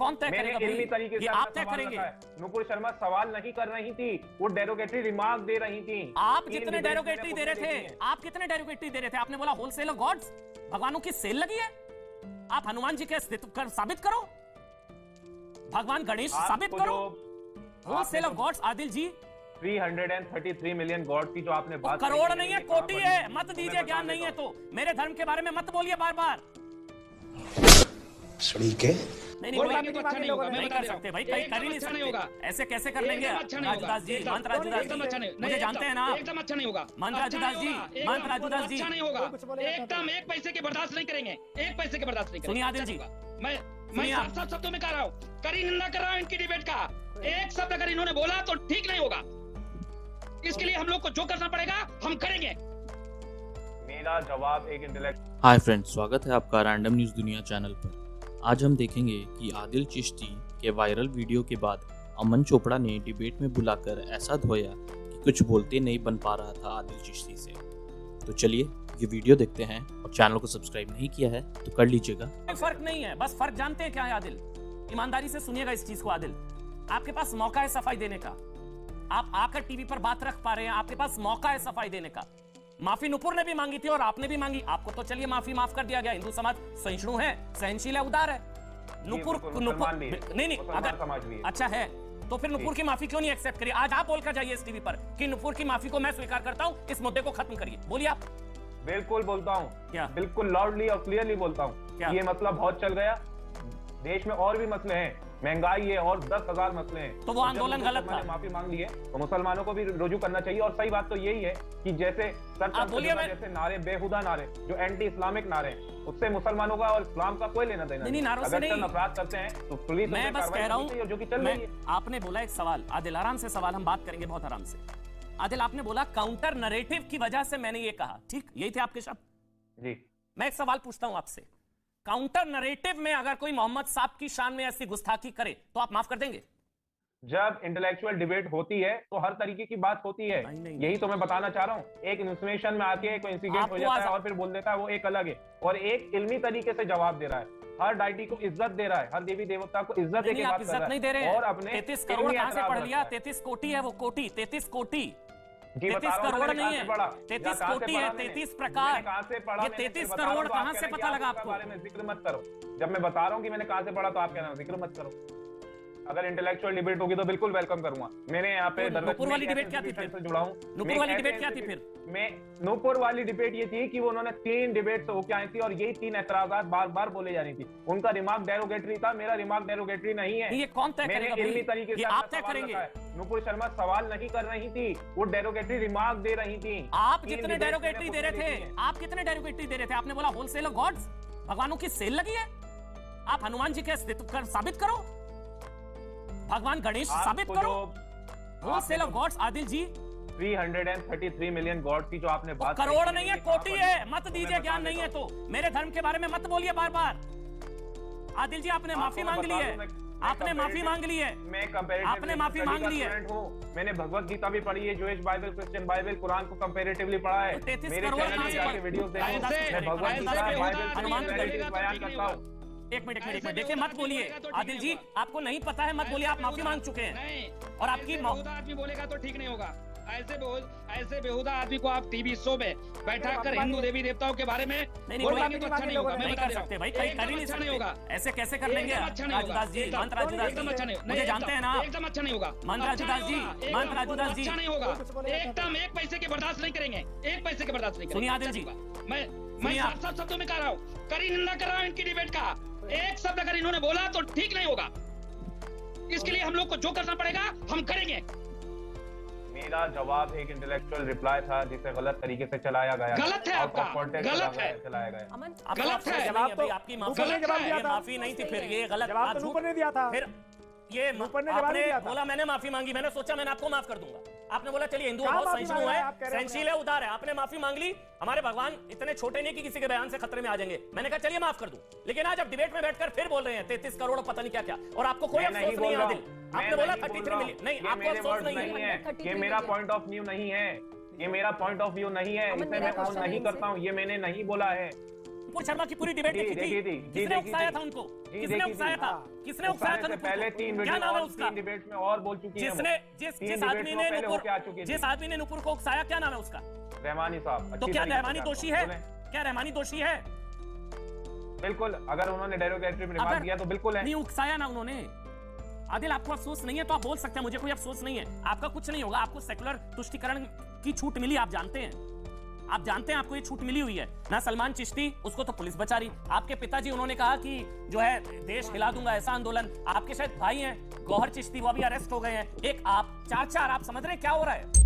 कौन तय करेगा? इल्मी तरीके से आप तय करेंगे। नुपुर शर्मा सवाल नहीं कर रही थी, वो डेरोगेटरी रिमार्क दे रही थी। आप जितने डेरोगेटरी दे रहे थे, आप कितने डेरोगेटरी दे रहे थे? आपने बोला होलसेल ऑफ गॉड्स, भगवानों की सेल लगी है। आप हनुमान जी के अस्तित्व कर साबित करो, भगवान गणेश साबित करो। Wholesale of gods Adil ji 333 million god की जो आपने बात करोड़ नहीं है, कोटि है। मत दीजिए ज्ञान नहीं है तो मेरे धर्म के बारे में मत बोलिए बार बार। नहीं कर सकते भाई, कहीं कर ही नहीं सकते। ऐसे कैसे कर लेंगे? राजूदास जी, मंत्र राजूदास जी, मुझे जानते हैं ना। एकदम अच्छा नहीं होगा मंत्र राजूदास जी, मंत्र राजूदास जी, अच्छा नहीं होगा। एकदम एक पैसे के बर्दाश्त नहीं करेंगे, एक पैसे के बर्दाश्त नहीं करेंगे। सुनिए आदिल जी, मैं साफ शब्दों में कह रहा हूँ, कड़ी निंदा कर रहा हूँ इनकी डिबेट का। एक शब्द अगर इन्होंने बोला तो ठीक नहीं होगा। इसके लिए हम लोग को जो करना पड़ेगा हम करेंगे। मेरा जवाब एक इंटेलेक्ट। हाय फ्रेंड्स, स्वागत है आपका रैंडम न्यूज़ दुनिया चैनल पर। आज हम देखेंगे कि आदिल चिश्ती के वायरल वीडियो के बाद अमन चोपड़ा ने डिबेट में बुलाकर ऐसा धोया कि कुछ बोलते नहीं बन पा रहा था आदिल चिश्ती से। तो चलिए ये वीडियो देखते हैं, और चैनल को सब्सक्राइब नहीं किया है तो कर लीजिएगा। फर्क नहीं है, बस फर्क जानते हैं क्या है आदिल? ईमानदारी से सुनिएगा इस चीज को आदिल। आपके पास मौका है सफाई देने का, आप आकर टीवी पर बात रख पा रहे हैं, आपके पास मौका है सफाई देने का। माफी नुपुर ने भी मांगी थी और आपने भी मांगी, आपको तो चलिए माफ कर दिया गया। हिंदू समाज सहिष्णु है, सहनशील है, उदार है। नुपुर नहीं अगर अच्छा है तो फिर नुपुर की माफी क्यों नहीं एक्सेप्ट करिए? आज आप बोलकर जाइए इस टीवी पर कि नुपुर की माफी को मैं स्वीकार करता हूं, इस मुद्दे को खत्म करिए। बोलिए आप। बिल्कुल बोलता हूँ, क्या? बिल्कुल लाउडली और क्लियरली बोलता हूँ। ये मसला बहुत चल गया, देश में और भी मसले हैं, महंगाई है और 10,000 मसले हैं। तो वो आंदोलन गलत था। माफी मांग ली है तो मुसलमानों को भी रुजू करना चाहिए। और सही बात तो यही है कि जैसे जैसे नारे, बेहुदा नारे जो एंटी इस्लामिक नारे हैं, उससे मुसलमानों का और इस्लाम का कोई लेना देना नहीं। अगर अपराध करते हैं तो पुलिस मैं बस कह रहा हूँ जो कि चल रही है। आपने बोला एक सवाल, आदिल आराम से सवाल हम बात करेंगे बहुत आराम से। आदिल आपने बोला काउंटर नरेटिव की वजह से मैंने ये कहा, ठीक यही थे आपके शब्द जी। मैं एक सवाल पूछता हूं आपसे, काउंटर नरेटिव में अगर कोई मोहम्मद साहब की शान में ऐसी गुस्ताखी करे तो आप माफ कर देंगे? जब इंटेलेक्चुअल डिबेट होती है तो हर तरीके की बात होती है। यही तो मैं बताना चाह रहा हूँ। एक इंफॉर्मेशन में आके कोई इंसिडेंट हो जाता है और फिर बोल देता है, वो एक अलग है। और एक इल्मी तरीके से जवाब दे रहा है, हर डाइटी को इज्जत दे रहा है, हर देवी देवता को इज्जत देके बात कर रहा है। नहीं दे रहे हैं। और अपने 33 करोड़ कहां से पढ़ लिया? 33 कोटि है वो, कोटि 33 कोटि, 33 करोड़ नहीं है, 33 कोटि है, 33 प्रकार। ये 33 करोड़ कहां से पता लगा आपको? बारे में जिक्र मत करो। जब मैं बता रहा हूँ कि मैंने कहां से पढ़ा तो आप कहना जिक्र मत करो। अगर इंटेलेक्चुअल डिबेट होगी तो बिल्कुल वेलकम करूंगा। मैंने यहाँ पे नूपुर वाली डिबेट क्या थी फिर? जुड़ा हूँ। नूपुर वाली डिबेट क्या थी फिर? मैं नूपुर वाली डिबेट ये थी कि वो उन्होंने 3 डिबेट होके आई थी और यही 3 एतराजात बार बार बोले जा रही थी। उनका रिमार्क डेरोगेटरी था, मेरा रिमार्क डेरोगेटरी नहीं है। ये कौन तय करेगा? मैंने इल्मी तरीके से आप तय करेंगे। नूपुर शर्मा सवाल नहीं कर रही थी, वो डेरोगेटरी रिमार्क दे रही थी। आप कितने डेरोगेटरी दे रहे थे? आप कितने डेरोगेटरी दे रहे थे? आपने बोला होलसेल ऑफ गॉड्स, भगवानों की सेल लगी है। आप हनुमान जी के अस्तित्व कर साबित करो, भगवान गणेश साबित करो। Wholesale of gods Adil ji 333 million god की जो आपने बात करोड़ नहीं है, कोटि है। मत दीजिए ज्ञान नहीं है तो मेरे धर्म के बारे में मत बोलिए बार बार। आदिल जी आपने माफी मांग ली है, आपने माफी मांग ली है, मैं आपने माफी मांग ली है। मैंने भगवत गीता भी पढ़ी है, Jewish Bible, Christian Bible, Quran को कंपैरेटिवली पढ़ा है। 33 करोड़ कहां से पढ़े? वीडियोस देखो, मैं भगवत गीता बाइबल बयान करता हूं। एक मिनट देखिए, मत बोलिए आदिल जी, आपको नहीं पता है, मत बोलिए। आप माफी मांग चुके हैं और आपकी आदमी बोलेगा तो ठीक नहीं होगा। ऐसे बेहुदा आदमी को आप टीवी शो में बैठा कर हिंदू देवी देवताओं के बारे में बोलेंगे तो अच्छा नहीं होगा। मैं बता सकते भाई, कहीं कर ही नहीं सकते होगा। ऐसे कैसे कर लेंगे? राजूदास जी, मंत्र राजूदास जी, मुझे जानते हैं ना। एकदम अच्छा नहीं होगा। मंत्र राजूदास जी, मंत्र राजूदास जी, अच्छा नहीं होगा। एकदम एक पैसे के बर्दाश्त नहीं करेंगे, एक पैसे के बर्दाश्त नहीं करेंगे। सुनिए आदिल जी, मैं साफ शब्दों में कह रहा हूँ, कड़ी निंदा कर रहा हूँ इनकी डिबेट का। एक शब्द अगर इन्होंने बोला तो ठीक नहीं होगा। इसके लिए हम लोग को जो करना पड़ेगा हम करेंगे। मेरा जवाब एक इंटेलेक्चुअल रिप्लाई था जिसे गलत तरीके से चलाया गया। गलत है आपका, गलत है, चलाया गया। गलत है। जवाब तो आपकी माफी नहीं थी, फिर ये गलत जवाब तो ऊपर ने दिया था। फिर ये आपने बोला मैंने माफी मांगी, मैंने सोचा मैंने आपको माफ कर दूंगा। आपने बोला चलिए हिंदू बहुत सहिष्णु है, सहनशील है, उदार है। आपने माफी मांग ली। हमारे भगवान इतने छोटे नहीं कि किसी के बयान से खतरे में आ जाएंगे। मैंने कहा चलिए माफ कर दूं। लेकिन आज आप डिबेट में बैठकर फिर बोल रहे हैं 33 करोड़ पता नहीं क्या क्या, और आपको कोई अफसोस नहीं है आदिल। आपने बोला 33 मिलियन, नहीं आपको अफसोस नहीं है। ये मेरा पॉइंट ऑफ व्यू नहीं है, ये मेरा पॉइंट ऑफ व्यू नहीं है। इसे मैं ऑन नहीं करता हूँ, ये मैंने नहीं बोला है। नुपुर शर्मा की पूरी डिबेट देखी थी? किसने उकसाया था उनको? किसने उकसाया था? किसने उकसाया था? पहले 3 क्या नाम है उसका? डिबेट में और बोल चुकी है। जिस आदमी ने नुपुर को उकसाया, क्या नाम है उसका? रहमानी साहब। तो क्या रहमानी दोषी है? क्या रहमानी दोषी है? बिल्कुल, अगर उन्होंने डेरोगेटरी में रिमार्क दिया तो बिल्कुल है। नहीं उकसाया ना उन्होंने। आदिल, आपको अफसोस नहीं है तो आप बोल सकते हैं, मुझे कोई अफसोस नहीं है। आपका कुछ नहीं होगा, आपको सेकुलर तुष्टीकरण की छूट मिली, आप जानते हैं। आप जानते हैं आपको ये छूट मिली हुई है ना। सलमान चिश्ती, उसको तो पुलिस बचा रही। आपके पिताजी उन्होंने कहा कि जो है देश हिला दूंगा, ऐसा आंदोलन। आपके शायद भाई हैं गौहर चिश्ती, वो अभी अरेस्ट हो गए हैं। एक आप, चार आप समझ रहे हैं क्या हो रहा है?